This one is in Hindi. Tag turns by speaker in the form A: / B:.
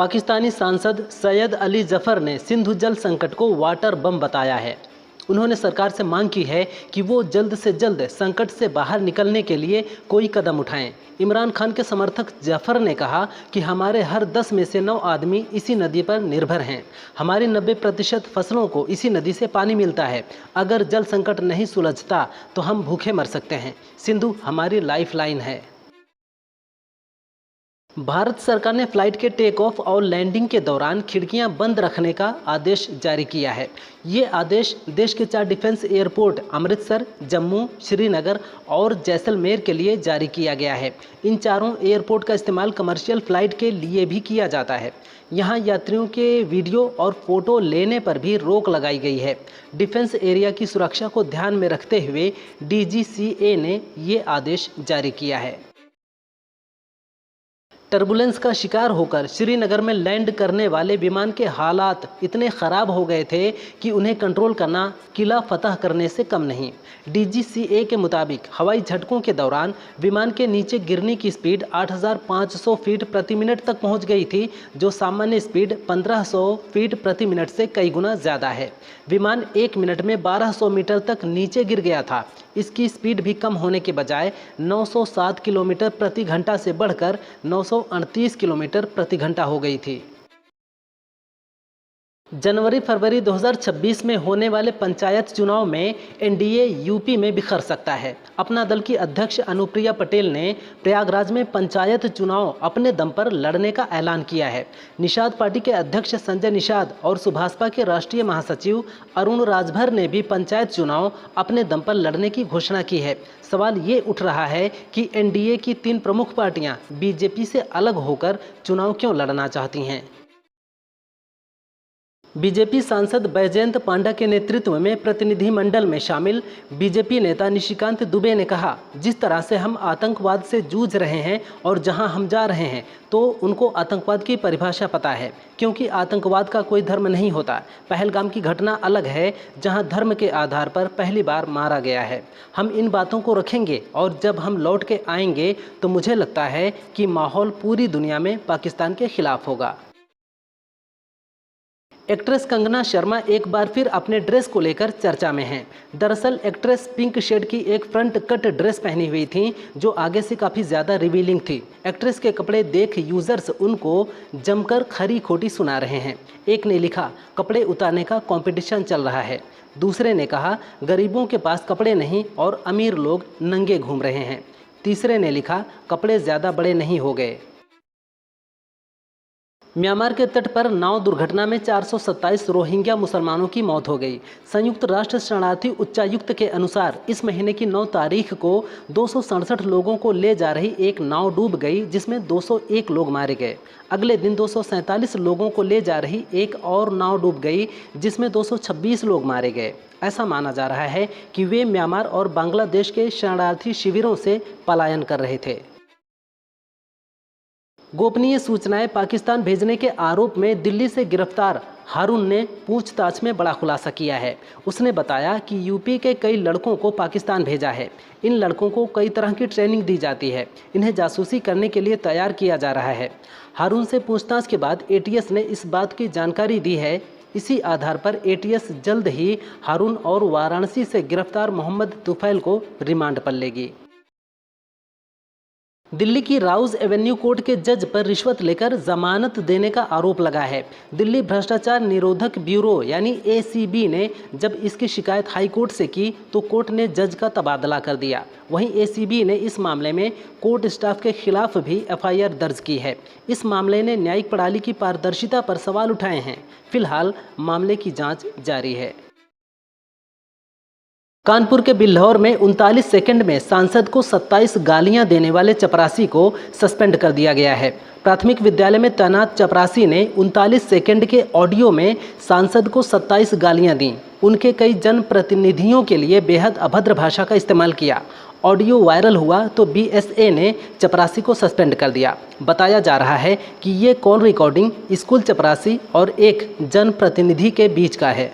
A: पाकिस्तानी सांसद सैयद अली जफर ने सिंधु जल संकट को वाटर बम बताया है। उन्होंने सरकार से मांग की है कि वो जल्द से जल्द संकट से बाहर निकलने के लिए कोई कदम उठाएं। इमरान खान के समर्थक जफर ने कहा कि हमारे हर 10 में से 9 आदमी इसी नदी पर निर्भर हैं। हमारी 90% फसलों को इसी नदी से पानी मिलता है। अगर जल संकट नहीं सुलझता तो हम भूखे मर सकते हैं। सिंधु हमारी लाइफलाइन है। भारत सरकार ने फ्लाइट के टेक ऑफ और लैंडिंग के दौरान खिड़कियां बंद रखने का आदेश जारी किया है। ये आदेश देश के 4 डिफेंस एयरपोर्ट अमृतसर, जम्मू, श्रीनगर और जैसलमेर के लिए जारी किया गया है। इन चारों एयरपोर्ट का इस्तेमाल कमर्शियल फ़्लाइट के लिए भी किया जाता है। यहाँ यात्रियों के वीडियो और फोटो लेने पर भी रोक लगाई गई है। डिफेंस एरिया की सुरक्षा को ध्यान में रखते हुए DGCA ने ये आदेश जारी किया है। टर्बुलेंस का शिकार होकर श्रीनगर में लैंड करने वाले विमान के हालात इतने ख़राब हो गए थे कि उन्हें कंट्रोल करना किला फतह करने से कम नहीं। DGCA के मुताबिक हवाई झटकों के दौरान विमान के नीचे गिरने की स्पीड 8500 फीट प्रति मिनट तक पहुंच गई थी, जो सामान्य स्पीड 1500 फीट प्रति मिनट से कई गुना ज़्यादा है। विमान 1 मिनट में 1200 मीटर तक नीचे गिर गया था। इसकी स्पीड भी कम होने के बजाय 907 किलोमीटर प्रति घंटा से बढ़कर 938 किलोमीटर प्रति घंटा हो गई थी। जनवरी-फरवरी 2026 में होने वाले पंचायत चुनाव में NDA यूपी में बिखर सकता है। अपना दल की अध्यक्ष अनुप्रिया पटेल ने प्रयागराज में पंचायत चुनाव अपने दम पर लड़ने का ऐलान किया है। निषाद पार्टी के अध्यक्ष संजय निषाद और सुभाषपा के राष्ट्रीय महासचिव अरुण राजभर ने भी पंचायत चुनाव अपने दम पर लड़ने की घोषणा की है। सवाल ये उठ रहा है कि NDA की 3 प्रमुख पार्टियां BJP से अलग होकर चुनाव क्यों लड़ना चाहती हैं। BJP सांसद बैजयंत पांडा के नेतृत्व में प्रतिनिधिमंडल में शामिल BJP नेता निशिकांत दुबे ने कहा, जिस तरह से हम आतंकवाद से जूझ रहे हैं और जहां हम जा रहे हैं तो उनको आतंकवाद की परिभाषा पता है, क्योंकि आतंकवाद का कोई धर्म नहीं होता। पहलगाम की घटना अलग है, जहां धर्म के आधार पर पहली बार मारा गया है। हम इन बातों को रखेंगे और जब हम लौट के आएंगे तो मुझे लगता है कि माहौल पूरी दुनिया में पाकिस्तान के खिलाफ होगा। एक्ट्रेस कंगना शर्मा एक बार फिर अपने ड्रेस को लेकर चर्चा में हैं। दरअसल एक्ट्रेस पिंक शेड की एक फ्रंट कट ड्रेस पहनी हुई थी, जो आगे से काफ़ी ज़्यादा रिवीलिंग थी। एक्ट्रेस के कपड़े देख यूज़र्स उनको जमकर खरी खोटी सुना रहे हैं। एक ने लिखा, कपड़े उतारने का कंपटीशन चल रहा है। दूसरे ने कहा, गरीबों के पास कपड़े नहीं और अमीर लोग नंगे घूम रहे हैं। तीसरे ने लिखा, कपड़े ज़्यादा बड़े नहीं हो गए। म्यांमार के तट पर नाव दुर्घटना में 427 रोहिंग्या मुसलमानों की मौत हो गई। संयुक्त राष्ट्र शरणार्थी उच्चायुक्त के अनुसार इस महीने की 9 तारीख को 267 लोगों को ले जा रही एक नाव डूब गई, जिसमें 201 लोग मारे गए। अगले दिन 247 लोगों को ले जा रही एक और नाव डूब गई, जिसमें 226 लोग मारे गए। ऐसा माना जा रहा है कि वे म्यांमार और बांग्लादेश के शरणार्थी शिविरों से पलायन कर रहे थे। गोपनीय सूचनाएं पाकिस्तान भेजने के आरोप में दिल्ली से गिरफ्तार हारून ने पूछताछ में बड़ा खुलासा किया है। उसने बताया कि यूपी के कई लड़कों को पाकिस्तान भेजा है। इन लड़कों को कई तरह की ट्रेनिंग दी जाती है। इन्हें जासूसी करने के लिए तैयार किया जा रहा है। हारून से पूछताछ के बाद ATS ने इस बात की जानकारी दी है। इसी आधार पर ATS जल्द ही हारून और वाराणसी से गिरफ्तार मोहम्मद तुफैल को रिमांड पर लेगी। दिल्ली की राउज एवेन्यू कोर्ट के जज पर रिश्वत लेकर जमानत देने का आरोप लगा है। दिल्ली भ्रष्टाचार निरोधक ब्यूरो यानी ACB ने जब इसकी शिकायत हाई कोर्ट से की तो कोर्ट ने जज का तबादला कर दिया। वहीं ACB ने इस मामले में कोर्ट स्टाफ के खिलाफ भी FIR दर्ज की है। इस मामले ने न्यायिक प्रणाली की पारदर्शिता पर सवाल उठाए हैं। फिलहाल मामले की जाँच जारी है। कानपुर के बिल्हौर में 39 सेकंड में सांसद को 27 गालियां देने वाले चपरासी को सस्पेंड कर दिया गया है। प्राथमिक विद्यालय में तैनात चपरासी ने 39 सेकंड के ऑडियो में सांसद को 27 गालियां दी। उनके कई जनप्रतिनिधियों के लिए बेहद अभद्र भाषा का इस्तेमाल किया। ऑडियो वायरल हुआ तो BSA ने चपरासी को सस्पेंड कर दिया। बताया जा रहा है कि ये कॉल रिकॉर्डिंग स्कूल चपरासी और एक जनप्रतिनिधि के बीच का है।